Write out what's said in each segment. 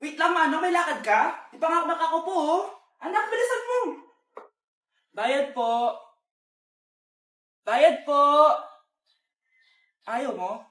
Wait lang, manong, may lakad ka? Di pa nga ako nakakupo, oh. Anak, bilisan mo. Bayad po. Bayad po. Ayaw mo?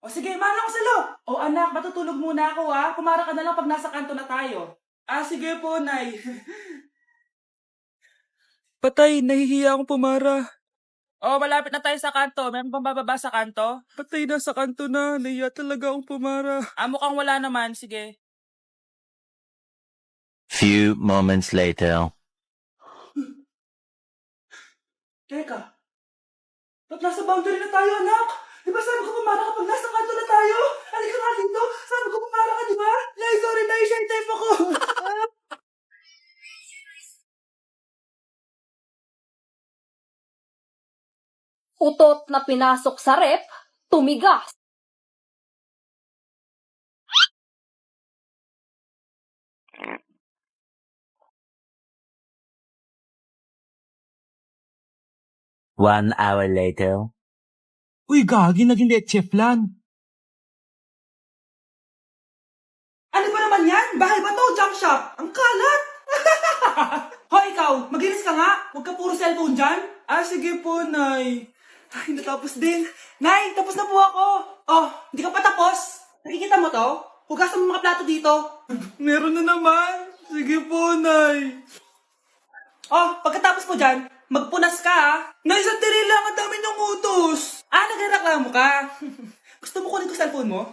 O sige, manong salo. O anak, matutulog muna ako, ha. Pumara ka na lang pag nasa kanto na tayo. Sige po, Nay. Patay, nahihiya akong pumara. Oh, malapit na tayo sa kanto. Meron bang bababa sa kanto? Patay na sa kanto na. Nahiya talaga akong pumara. Mukhang wala naman. Sige. Few moments later. Teka. Ba't nasa boundary na tayo, anak? Di ba sabi ko pumara kapag nasa kanto na tayo? Halika nga dito. Sabi ko pumara ka, di ba? Nay, sorry, Nay. Shy type ako. Utot na pinasok sa rep, tumigas. One hour later. Uy, gagi, naging leche flan. Ano ba naman yan? Bahay ba to? Junk shop? Ang kalat! Hoy, ikaw! Maginis ka nga! Huwag ka puro cellphone dyan! Sige po, Nay. Ay, natapos din. Nay, tapos na po ako! Oh, hindi ka pa tapos? Nakikita mo to? Hugasan mo mga plato dito. Meron na naman. Sige po, Nay. Oh, pagkatapos mo dyan, magpunas ka, ha? Nay, sandali lang. Ang dami niyong utos. Nagreklamo ka. Gusto mo kunin ko cellphone mo?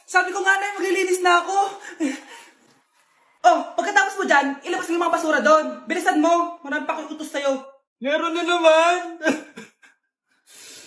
Sabi ko nga, Nay, maglilinis na ako. Oh, pagkatapos mo dyan, ilabas mo yung mga basura doon. Bilisan mo. Marami pa akong utos sa'yo. Meron na naman.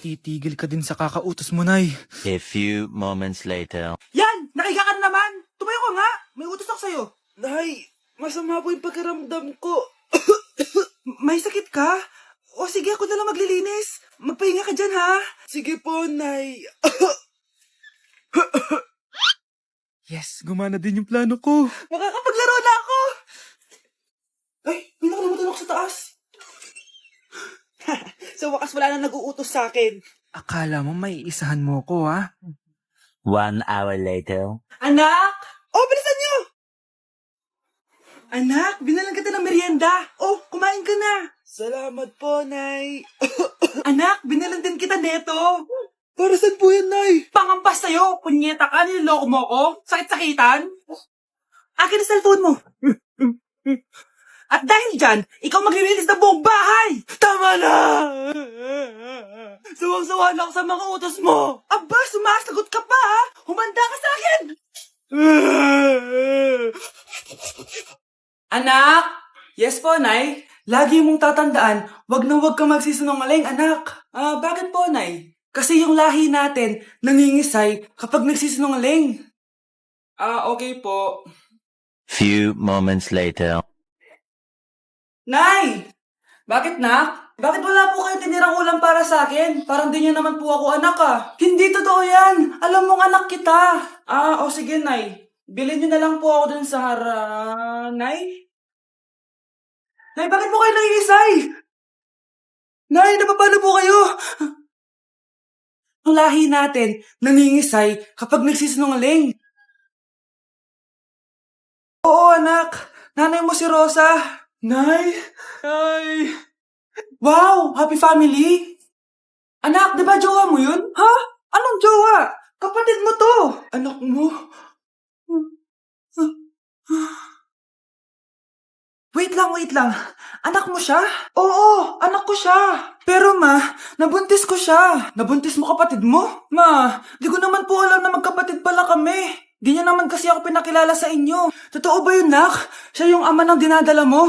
Titigil ka din sa kakautos mo, Nay. A few moments later. Yan! Nakiga ka na naman. Tumayo ka nga. May utos ako sa'yo. Nay, masama po yung pagkaramdam ko. May sakit ka? O sige, ako na lang maglilinis. Magpahinga ka dyan, ha? Sige po, Nay. Yes, gumana din yung plano ko. Makakapaglaro na ako! Ay, may nakalimutan ako sa taas. Sa wakas wala na nag-uutos sa akin. Akala mo may isahan mo ko, ha? 1 hour later. Anak! Oh, bilisan niyo! Anak, binalan kita ng merienda. Oh, kumain ka na. Salamat po, Nay. Anak, binalan din kita neto. Para saan po yan, Nay? Pangampas sa'yo. Punyeta ka, niloloko mo ko. Sakit-sakitan. Akin ang cellphone mo. At dahil dyan, ikaw maglilinis ng buong bahay. Tama na! Sawang-sawa na ako sa mga utos mo. Aba, sumasagot ka pa, ha? Humanda ka sa akin. Anak! Yes po, Nay. Lagi mong tatandaan, wag na wag kang magsisinungaling, anak. Bakit po, Nay? Kasi yung lahi natin nangingisay kapag nagsisinungaling. Okay po. Few moments later. Nay! Bakit, nak? Bakit wala po kayo tinirang ulam para sa akin? Parang di niyo naman po ako anak, Hindi totoo yan. Alam mong anak kita. O sige, Nay. Bilhin niyo na lang po ako dun sa Nay? Nay, bakit po kayo nangingisay? Nay, napapalo po kayo? Ang lahi natin nangingisay kapag nagsisinungaling. Oo, anak. Nanay mo si Rosa. Nay! Nay! Wow! Happy family! Anak, di ba jowa mo yun? Ha? Anong jowa? Kapatid mo to! Anak mo? Wait lang. Anak mo siya? Oo, anak ko siya. Pero ma, nabuntis ko siya. Nabuntis mo kapatid mo? Ma, di ko naman po alam na magkapatid pala kami. Di niya naman kasi ako pinakilala sa inyo. Totoo ba yun, nak? Siya yung ama ng dinadala mo?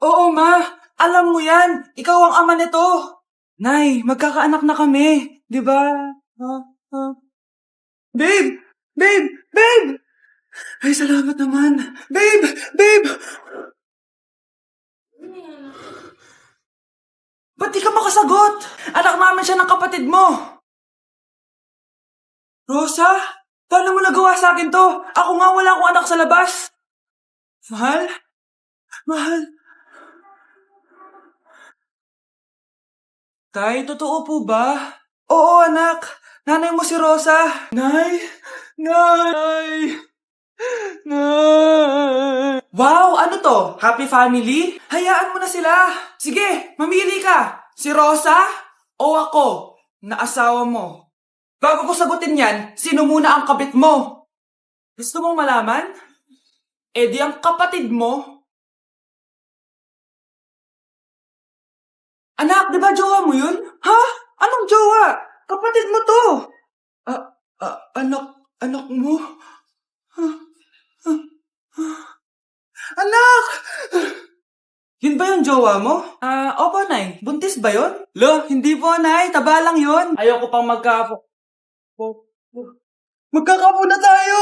Oo, ma. Alam mo yan. Ikaw ang ama nito. Nay, magkakaanak na kami. Di ba? Babe! Babe! Ay, salamat naman. Babe! Ba't di ka makasagot? Anak namin siya ng kapatid mo. Rosa? Paano mo nagawa sa akin to? Ako nga wala akong anak sa labas. Mahal? Tay, totoo po ba? Oo, anak. Nanay mo si Rosa. Nay! Wow, ano to? Happy family? Hayaan mo na sila. Sige, mamili ka. Si Rosa o ako na asawa mo? Bago ko sagutin yan, sino muna ang kabit mo? Gusto mong malaman? Eh di ang kapatid mo. Anak, di ba jowa mo yun? Ha? Anong jowa? Kapatid mo to. Anak mo? Anak! Yun ba yung jowa mo? Opo, Nay. Buntis ba yun? Lo, hindi po, Nay. Taba lang yun. Ayoko pang magkakapo na tayo!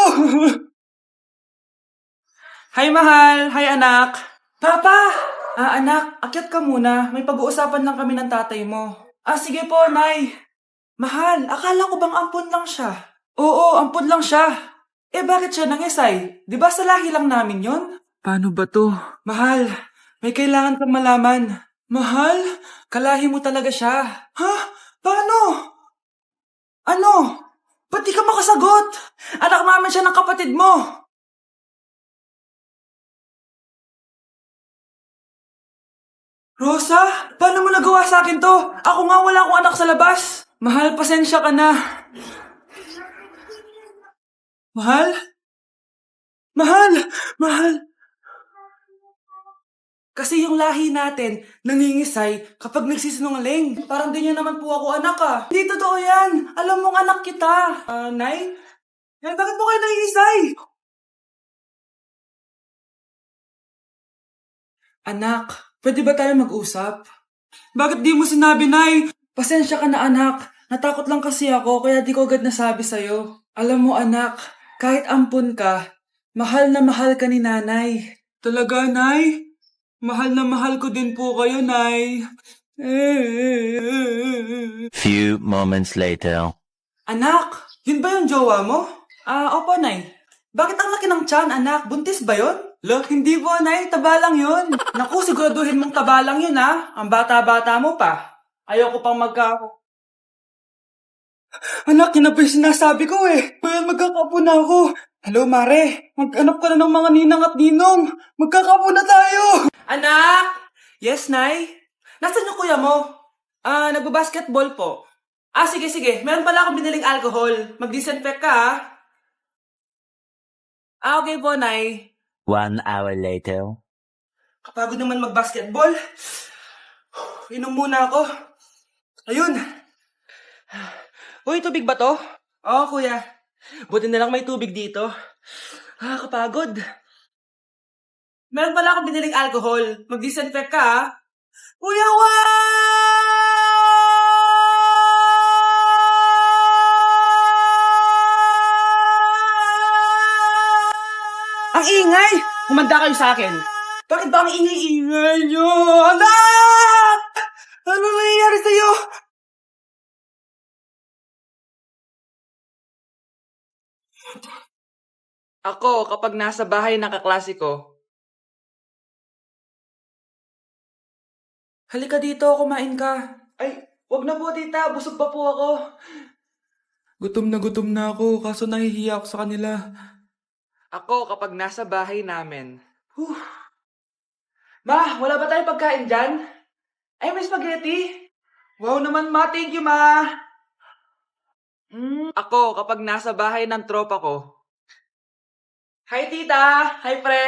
Hi, mahal. Hi, anak. Papa! Anak, akyat ka muna. May pag-uusapan lang kami ng tatay mo. Sige po, Nay. Mahal, akala ko bang ampun lang siya? Oo, ampun lang siya. Eh, bakit siya nangisay? Di ba sa lahi lang namin yon? Paano ba to? Mahal, may kailangan kang malaman. Mahal, kalahi mo talaga siya. Ha? Paano? Ano? Ba't di ka makasagot? Anak namin siya ng kapatid mo. Rosa, paano mo nagawa sa akin to? Ako nga wala akong anak sa labas. Mahal, pasensya ka na. Mahal? Mahal! Mahal! Kasi yung lahi natin, nangingisay kapag nagsisinungaling. Parang di niya naman po ako anak ah. Hindi totoo yan. Alam mong anak kita. Nay? Nay, bakit mo kayo nangingisay? Anak, pwede ba tayo mag-usap? Bakit di mo sinabi, Nay? Pasensya ka na, anak. Natakot lang kasi ako, kaya di ko agad nasabi sa'yo. Alam mo, anak, kahit ampun ka, mahal na mahal ka ni nanay. Talaga, Nay? Mahal na mahal ko din po kayo, Nay. Few moments later. Anak, yun ba yung jowa mo? Opo, Nay. Bakit ang laki ng tiyan, anak? Buntis ba yun? Look, hindi po, Nay. Taba lang yun. Naku, siguraduhin mong taba lang yun, ha? Ang bata-bata mo pa. Ayoko pang Anak, yun na po yung sinasabi ko eh. Kaya magkakapo na ako. Hello, Mare. Mag-anap ka na ng mga ninang at ninong. Magkakapo na tayo. Anak! Yes, Nay? Nasaan yung kuya mo? Nagbabasketball po. Sige. Meron pala akong biniling alcohol. Mag-disinfect ka, ha? Okay po, Nay. 1 hour later. Kapagod naman mag-basketball. Inom muna ako. Ayun. Uy, tubig ba to? Oo, kuya. Buti na lang may tubig dito. Kapagod. Meron pala akong biniling alcohol. Mag-disinfect ka, ha? Kuya, Ang ingay! Humanda kayo sa akin. Bakit ba ang ingay-ingay nyo? Anak! Ano nangyayari sa'yo? Ako, kapag nasa bahay ng kaklase ko, halika dito, kumain ka. Ay, wag na po, tita. Busog pa po ako. Gutom na ako, kaso nahihiya ako sa kanila. Ako, kapag nasa bahay namin. Ma, wala ba tayong pagkain dyan? Ay, may spaghetti. Wow naman, ma. Thank you, ma. Ako, kapag nasa bahay ng tropa ko. Hi, tita. Hi, pre.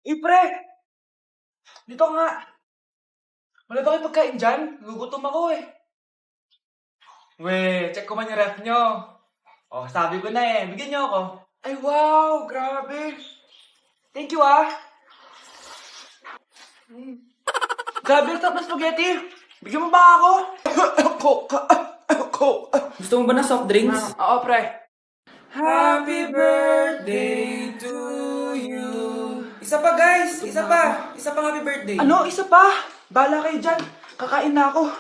Pre. Dito nga. Wala ba kayong pagkain dyan? Gugutom ako eh. Check ko man yung ref nyo. Sabi ko na eh. Bigyan nyo ako. Ay, wow. Grabe. Thank you, ah. Grabe, ang sarap na spaghetti. Bigyan mo ba ako? Coke. Gusto mo ba ng soft drinks? Oo, pre. Happy birthday to you. Isa pa, guys. Isa pa ng happy birthday. Ano? Isa pa? Bala kayo dyan. Kakain na ako.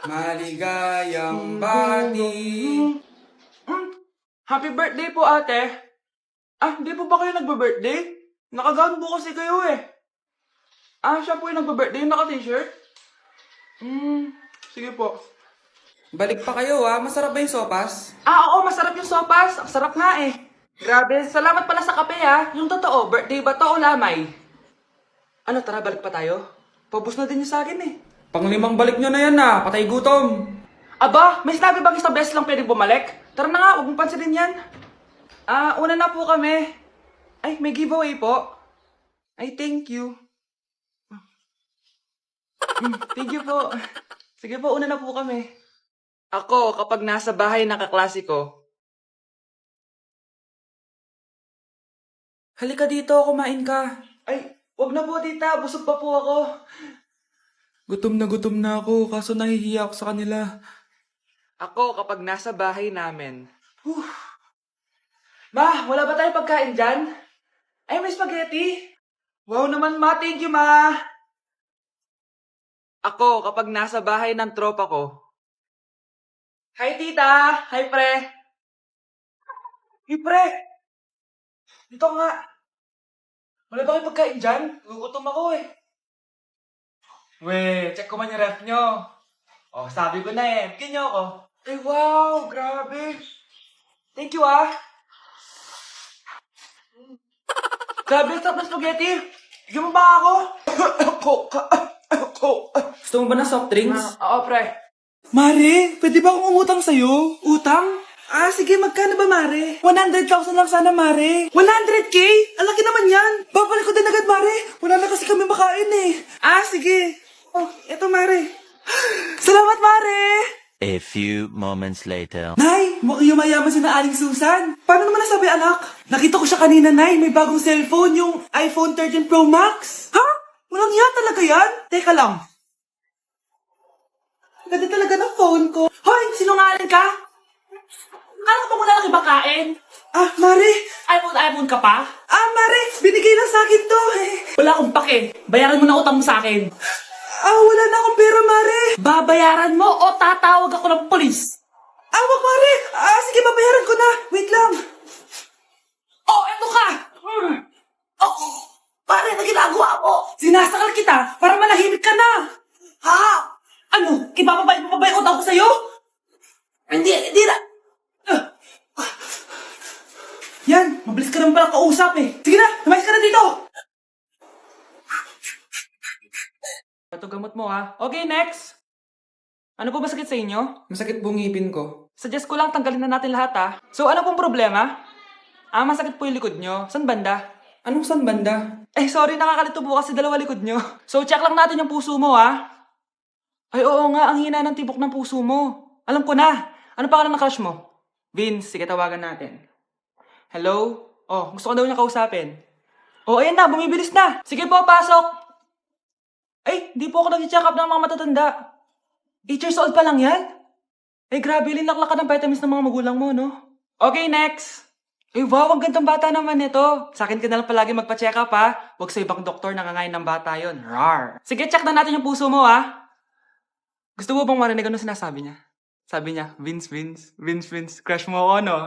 Maligayang bati. Happy birthday po, ate. Hindi po ba kayo nagbe-birthday? Nakagown po kasi kayo eh. Siya po yung nagbe-birthday, naka-t-shirt? Sige po. Balik pa kayo Masarap ba yung sopas? Oo, masarap yung sopas. Sarap nga eh. Grabe, salamat pala sa kape ha. Yung totoo, birthday ba to o lamay? Ano, tara, balik pa tayo? Pabus na din yung sa akin eh. Panglimang balik nyo na yan na, patay gutom. Aba, may sinabi bang isang beses lang pwede bumalik? Tara na nga, huwag mong pansinin yan. Una na po kami. Ay, may giveaway po. Ay, thank you. Thank you po. Sige po, una na po kami. Ako, kapag nasa bahay ng kaklase ko, halika dito, kumain ka. Ay, wag na po tita, busog pa po ako. Gutom na ako, kaso nahihiya ako sa kanila. Ako, kapag nasa bahay namin. Ma, wala ba tayong pagkain dyan? Ay, may spaghetti. Wow naman ma, thank you ma. Ako, kapag nasa bahay ng tropa ko. Hi tita, hi pre. Hey pre, dito nga. Wala ba kayong pagkain dyan? Gugutom ako eh. Weh, check ko man yung ref nyo. Oh, sabi ko na eh. Bigyan nyo ako. Ay, wow, grabe. Thank you ah. Grabe, sarap na spaghetti. Bigyan mo ba ako? Gusto mo ba ng soft drinks? Oo, pre. Mare, pwede ba akong umutang sa'yo? Utang? Sige, magkano ba, Mare? 100,000 lang sana, Mare. 100K? Alaki naman yan. Babalik ko din agad, Mare. Wala na kasi kami makain eh. Sige. Oh, eto, Mare. Salamat, Mare. A few moments later. Nay, mukhang yumayaman si na Aling Susan. Paano naman nasabi, anak? Nakita ko siya kanina, Nay. May bagong cellphone, yung iPhone 13 Pro Max. Ha? Walang yan talaga yan? Teka lang. Ganda talaga ng phone ko. Hoy, sinungaling ka? Kala ko pa muna lang ibakain. Mare. iPhone ka pa? Mare, binigay lang sa akin to. Wala akong pake. Bayaran mo na utang mo sa akin. Wala na akong pera, Mare. Babayaran mo o tatawag ako ng polis? Wag, Mare. Sige, babayaran ko na. Wait lang. Eto ka. Pare, na ginagawa mo? Sinasakal kita para manahimik ka na. Ano? Ipapabay yung utang ko sa'yo? Hindi na. Yan, mabilis ka naman pala kausap eh. Sige na, lumayas ka na dito. Ito gamot mo ha. Okay, next. Ano po ba sakit sa inyo? Masakit po ngipin ko. Suggest ko lang tanggalin na natin lahat ha. So ano pong problema? Masakit po yung likod nyo. San banda? Anong san banda? Sorry, nakakalito po kasi dalawa likod nyo. So check lang natin yung puso mo ha. Ay oo nga, ang hina ng tibok ng puso mo. Alam ko na. Ano pangalan ng crush mo? Vince, sige tawagan natin. Hello? Gusto ko daw niya kausapin. Ayan na, bumibilis na. Sige po, pasok. Di po ako nag-check up ng mga matatanda. 8 years old pa lang yan? Grabe, linaklak ka ng vitamins ng mga magulang mo, no? Okay, next. Wow, ang gandang bata naman ito. Sa akin ka na lang palagi magpa-check up, ha? Huwag sa ibang doktor nangangain ng bata yon. Rar. Sige, check na natin yung puso mo, ha? Gusto mo bang marinig ano sinasabi niya? Sabi niya, Vince, crush mo ako, no?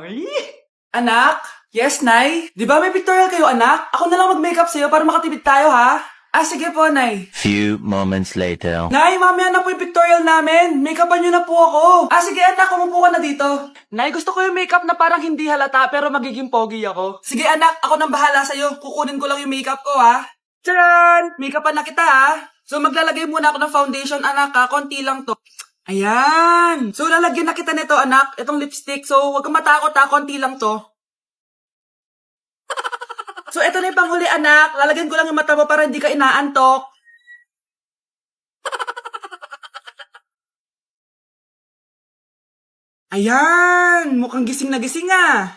Anak? Yes, Nay? Di ba may pictorial kayo, anak? Ako na lang mag-makeup sa'yo para makatipid tayo, ha? Sige po, Nay. Few moments later. Nay, mamaya na po yung pictorial namin. Make-upan niyo na po ako. Sige, anak, umupo ka na dito. Nay, gusto ko yung makeup na parang hindi halata pero magiging pogi ako. Sige, anak, ako nang bahala sa'yo. Kukunin ko lang yung makeup ko, ha? Tcharan! Make-upan na kita, ha? So, maglalagay muna ako ng foundation, anak, ha? Konti lang to. Ayan! So, lalagyan na kita nito, anak. Itong lipstick. So, huwag kang matakot, ha? Konti lang to. So, eto na yung panghuli, anak. Lalagyan ko lang yung mata mo para hindi ka inaantok. Ayan! Mukhang gising na gising, ah.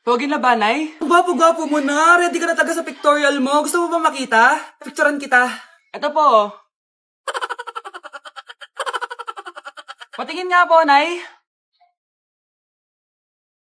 Pogi na ba, Nay? Gwapo-gwapo mo na. Ready ka na taga sa pictorial mo. Gusto mo ba makita? Picturean kita. Eto po. Patingin nga po, Nay.